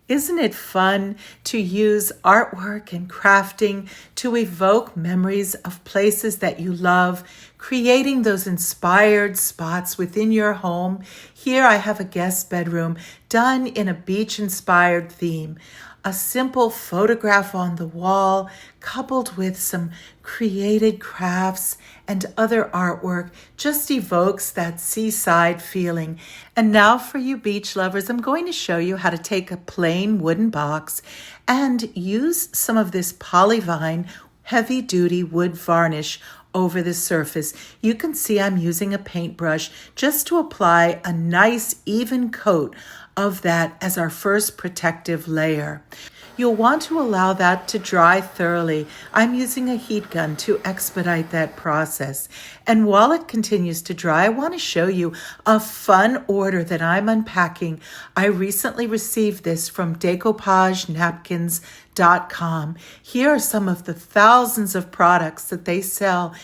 Isn't it fun to use artwork and crafting to evoke memories of places that you love, creating those inspired spots within your home? Here I have a guest bedroom done in a beach-inspired theme. A simple photograph on the wall, coupled with some created crafts and other artwork, just evokes that seaside feeling. And now for you beach lovers, I'm going to show you how to take a plain wooden box and use some of this polyvine heavy-duty wood varnish over the surface. You can see I'm using a paintbrush just to apply a nice even coat of that as our first protective layer. You'll want to allow that to dry thoroughly. I'm using a heat gun to expedite that process. And while it continues to dry, I want to show you a fun order that I'm unpacking. I recently received this from Decoupage Napkins.com. Here are some of the thousands of products that they sell.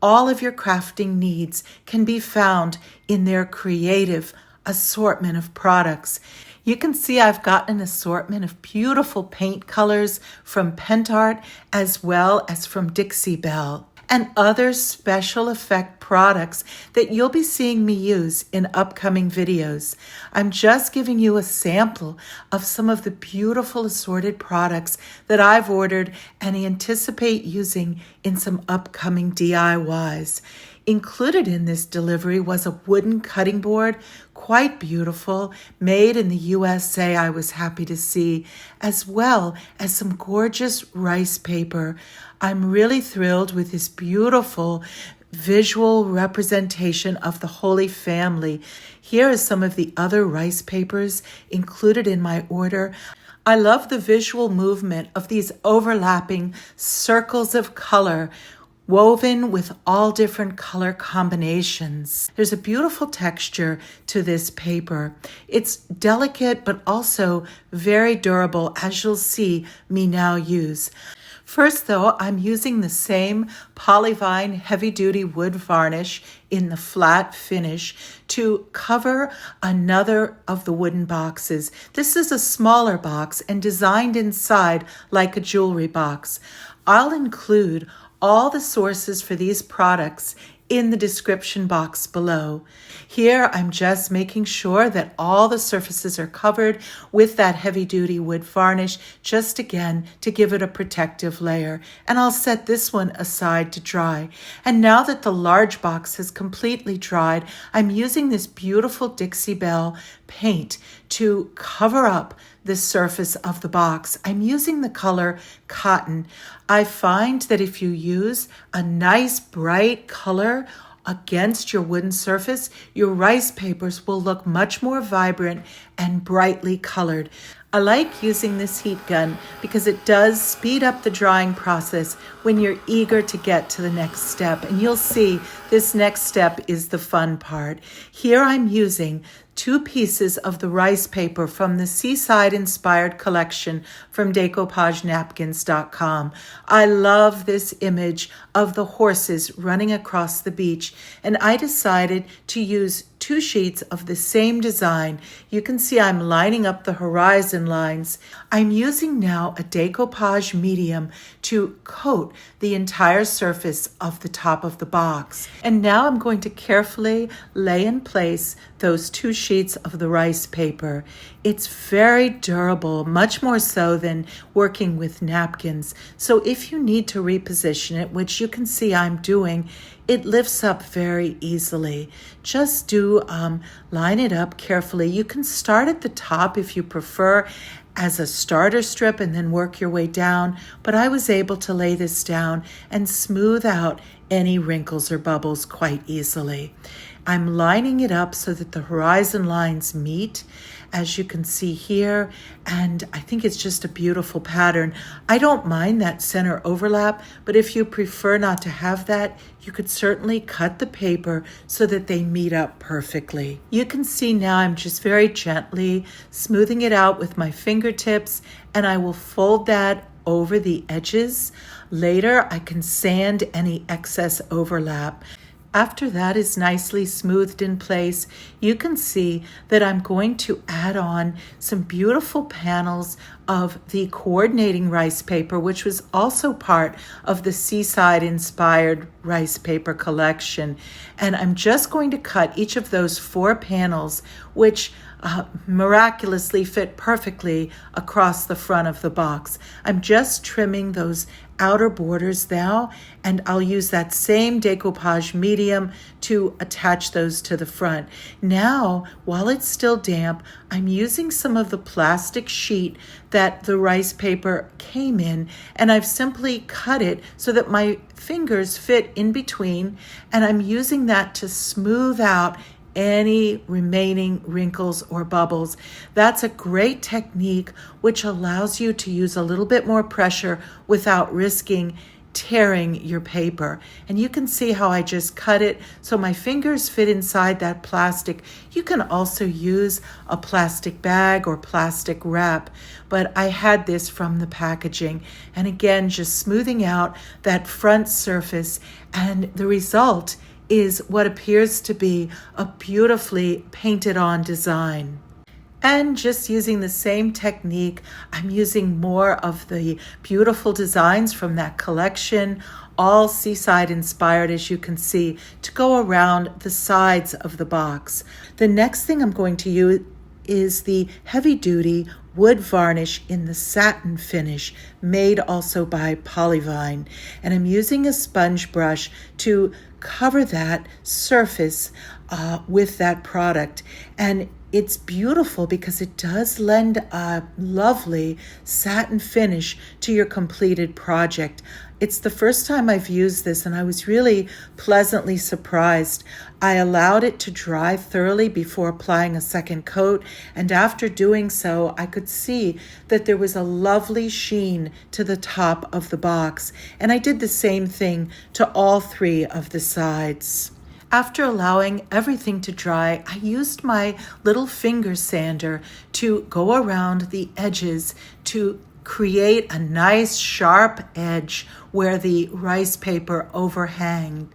All of your crafting needs can be found in their creative assortment of products. You can see I've got an assortment of beautiful paint colors from Pentart as well as from Dixie Belle, and other special effect products that you'll be seeing me use in upcoming videos. I'm just giving you a sample of some of the beautiful assorted products that I've ordered and anticipate using in some upcoming DIYs. Included in this delivery was a wooden cutting board, quite beautiful, made in the USA, I was happy to see, as well as some gorgeous rice paper. I'm really thrilled with this beautiful visual representation of the Holy Family. Here are some of the other rice papers included in my order. I love the visual movement of these overlapping circles of color, woven with all different color combinations. There's a beautiful texture to this paper. It's delicate but also very durable, as you'll see me now use. First though, I'm using the same polyvine heavy-duty wood varnish in the flat finish to cover another of the wooden boxes. This is a smaller box and designed inside like a jewelry box. I'll include all the sources for these products in the description box below. Here, I'm just making sure that all the surfaces are covered with that heavy-duty wood varnish, just again to give it a protective layer. And I'll set this one aside to dry. And now that the large box has completely dried, I'm using this beautiful Dixie Belle paint to cover up the surface of the box. I'm using the color Cotton. I find that if you use a nice bright color against your wooden surface, your rice papers will look much more vibrant and brightly colored. I like using this heat gun because it does speed up the drying process when you're eager to get to the next step. And you'll see this next step is the fun part. Here I'm using 2 pieces of the rice paper from the Seaside inspired collection from DecoupageNapkins.com. I love this image of the horses running across the beach, and I decided to use 2 sheets of the same design. You can see I'm lining up the horizon lines. I'm using now a decoupage medium to coat the entire surface of the top of the box. And now I'm going to carefully lay in place those 2 sheets of the rice paper. It's very durable, much more so than working with napkins. So if you need to reposition it, which you can see I'm doing, it lifts up very easily. Just line it up carefully. You can start at the top if you prefer as a starter strip and then work your way down, but I was able to lay this down and smooth out any wrinkles or bubbles quite easily. I'm lining it up so that the horizon lines meet, as you can see here, and I think it's just a beautiful pattern. I don't mind that center overlap, but if you prefer not to have that, you could certainly cut the paper so that they meet up perfectly. You can see now I'm just very gently smoothing it out with my fingertips, and I will fold that over the edges. Later, I can sand any excess overlap. After that is nicely smoothed in place, you can see that I'm going to add on some beautiful panels of the coordinating rice paper, which was also part of the Seaside inspired rice paper collection. And I'm just going to cut each of those 4 panels, which miraculously fit perfectly across the front of the box. I'm just trimming those outer borders now, and I'll use that same decoupage medium to attach those to the front. Now, while it's still damp, I'm using some of the plastic sheet that the rice paper came in, and I've simply cut it so that my fingers fit in between, and I'm using that to smooth out any remaining wrinkles or bubbles. That's a great technique which allows you to use a little bit more pressure without risking tearing your paper. And you can see how I just cut it so my fingers fit inside that plastic. You can also use a plastic bag or plastic wrap, but I had this from the packaging. And again, just smoothing out that front surface, and the result is what appears to be a beautifully painted on design. And just using the same technique, I'm using more of the beautiful designs from that collection, all Seaside inspired, as you can see, to go around the sides of the box. The next thing I'm going to use is the heavy duty wood varnish in the satin finish, made also by Polyvine. And I'm using a sponge brush to cover that surface with that product. And it's beautiful because it does lend a lovely satin finish to your completed project. It's the first time I've used this, and I was really pleasantly surprised. I allowed it to dry thoroughly before applying a second coat, and after doing so, I could see that there was a lovely sheen to the top of the box, and I did the same thing to all 3 of the sides. After allowing everything to dry, I used my little finger sander to go around the edges to create a nice sharp edge where the rice paper overhang.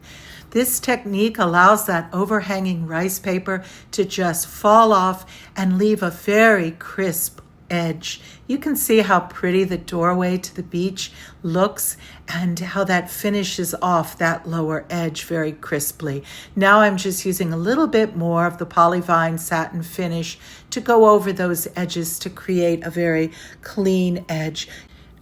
This technique allows that overhanging rice paper to just fall off and leave a very crisp edge. You can see how pretty the doorway to the beach looks and how that finishes off that lower edge very crisply. Now I'm just using a little bit more of the Polyvine satin finish to go over those edges to create a very clean edge.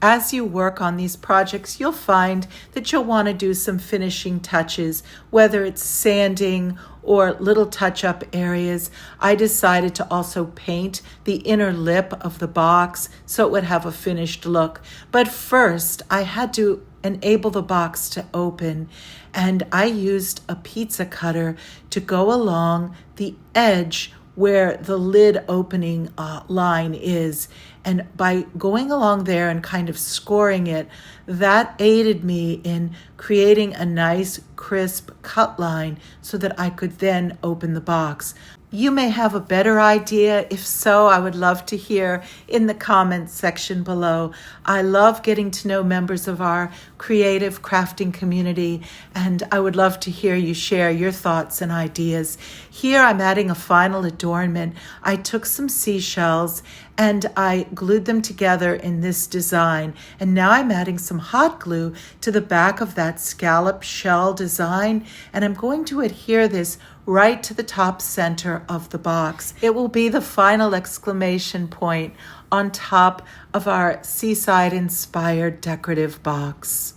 As you work on these projects, you'll find that you'll want to do some finishing touches, whether it's sanding or little touch-up areas. I decided to also paint the inner lip of the box so it would have a finished look. But first, I had to enable the box to open, and I used a pizza cutter to go along the edge where the lid opening line is. And by going along there and kind of scoring it, that aided me in creating a nice crisp cut line so that I could then open the box. You may have a better idea. If so, I would love to hear in the comments section below. I love getting to know members of our creative crafting community, and I would love to hear you share your thoughts and ideas. Here I'm adding a final adornment. I took some seashells and I glued them together in this design. And now I'm adding some hot glue to the back of that scallop shell design, and I'm going to adhere this right to the top center of the box. It will be the final exclamation point on top of our Seaside inspired decorative box.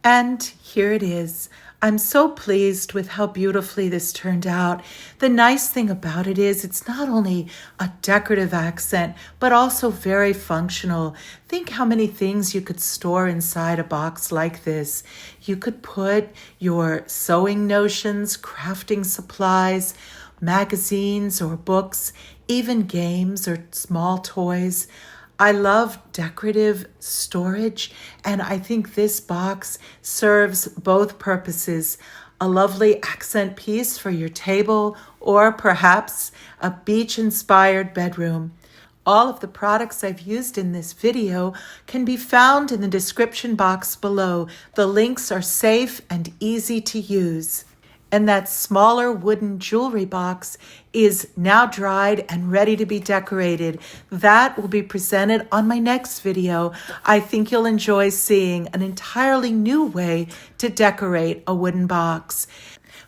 And here it is. I'm so pleased with how beautifully this turned out. The nice thing about it is it's not only a decorative accent, but also very functional. Think how many things you could store inside a box like this. You could put your sewing notions, crafting supplies, magazines or books, even games or small toys. I love decorative storage, and I think this box serves both purposes. A lovely accent piece for your table, or perhaps a beach-inspired bedroom. All of the products I've used in this video can be found in the description box below. The links are safe and easy to use. and that smaller wooden jewelry box is now dried and ready to be decorated. That will be presented on my next video. I think you'll enjoy seeing an entirely new way to decorate a wooden box.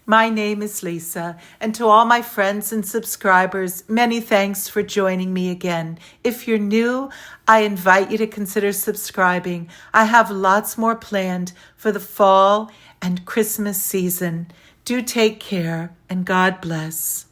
My name is Lisa, and to all my friends and subscribers, many thanks for joining me again. If you're new, I invite you to consider subscribing. I have lots more planned for the fall and Christmas season. Do take care, and God bless.